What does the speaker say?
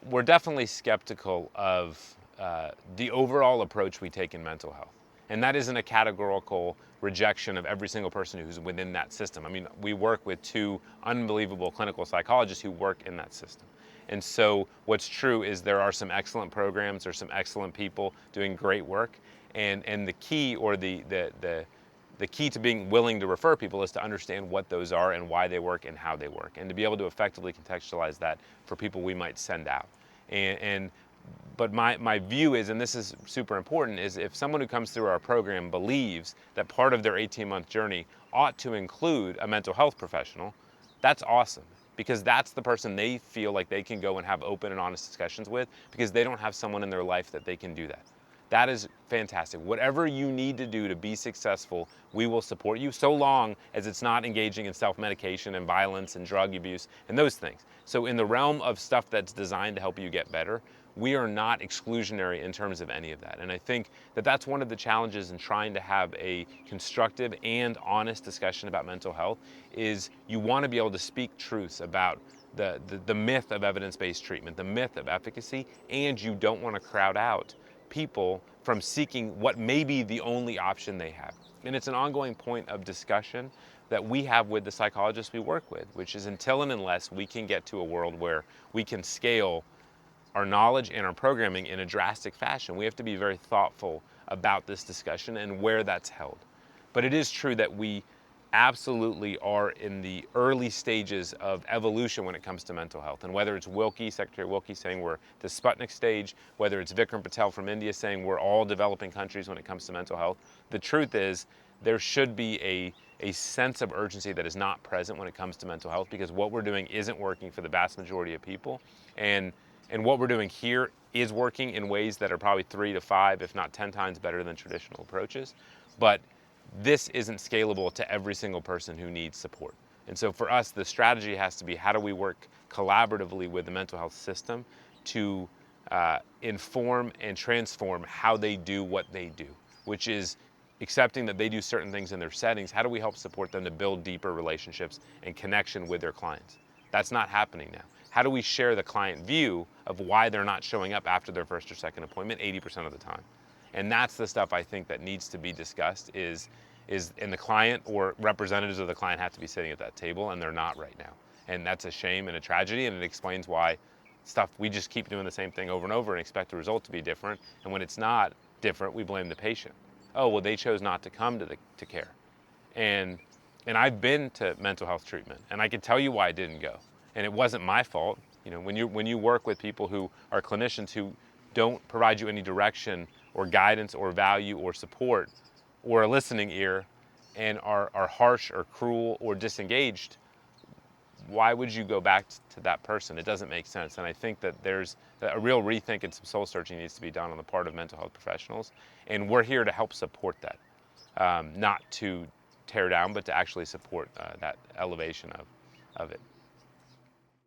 we're definitely skeptical of the overall approach we take in mental health. And that isn't a categorical rejection of every single person who's within that system. I mean, we work with two unbelievable clinical psychologists who work in that system. And so what's true is there are some excellent programs, there's some excellent people doing great work. And the key, or the key to being willing to refer people, is to understand what those are and why they work and how they work, and to be able to effectively contextualize that for people we might send out. But my view is, and this is super important, is if someone who comes through our program believes that part of their 18-month journey ought to include a mental health professional, that's awesome, because that's the person they feel like they can go and have open and honest discussions with, because they don't have someone in their life that they can do that. That is fantastic. Whatever you need to do to be successful, we will support you, so long as it's not engaging in self-medication and violence and drug abuse and those things. So in the realm of stuff that's designed to help you get better, we are not exclusionary in terms of any of that. And I think that that's one of the challenges in trying to have a constructive and honest discussion about mental health, is you want to be able to speak truths about the myth of evidence-based treatment, the myth of efficacy, and you don't want to crowd out people from seeking what may be the only option they have. And it's an ongoing point of discussion that we have with the psychologists we work with, which is, until and unless we can get to a world where we can scale our knowledge and our programming in a drastic fashion, we have to be very thoughtful about this discussion and where that's held. But it is true that we absolutely are in the early stages of evolution when it comes to mental health. And whether it's Wilkie, Secretary Wilkie, saying we're the Sputnik stage, whether it's Vikram Patel from India saying we're all developing countries when it comes to mental health, the truth is there should be a sense of urgency that is not present when it comes to mental health, because what we're doing isn't working for the vast majority of people. And what we're doing here is working in ways that are probably 3 to 5, if not 10 times better than traditional approaches. But this isn't scalable to every single person who needs support. And so for us, the strategy has to be, how do we work collaboratively with the mental health system to inform and transform how they do what they do, which is accepting that they do certain things in their settings. How do we help support them to build deeper relationships and connection with their clients? That's not happening now. How do we share the client view of why they're not showing up after their first or second appointment 80% of the time? And that's the stuff I think that needs to be discussed, and the client or representatives of the client have to be sitting at that table, and they're not right now. And that's a shame and a tragedy, and it explains why we just keep doing the same thing over and over and expect the result to be different. And when it's not different, we blame the patient. Oh, well, they chose not to come to care. And I've been to mental health treatment, and I can tell you why I didn't go. And it wasn't my fault. You know, when you work with people who are clinicians who don't provide you any direction or guidance or value or support or a listening ear, and are harsh or cruel or disengaged, why would you go back to that person? It doesn't make sense. And I think that there's a real rethink and some soul searching needs to be done on the part of mental health professionals. And we're here to help support that, not to tear down, but to actually support that elevation of it.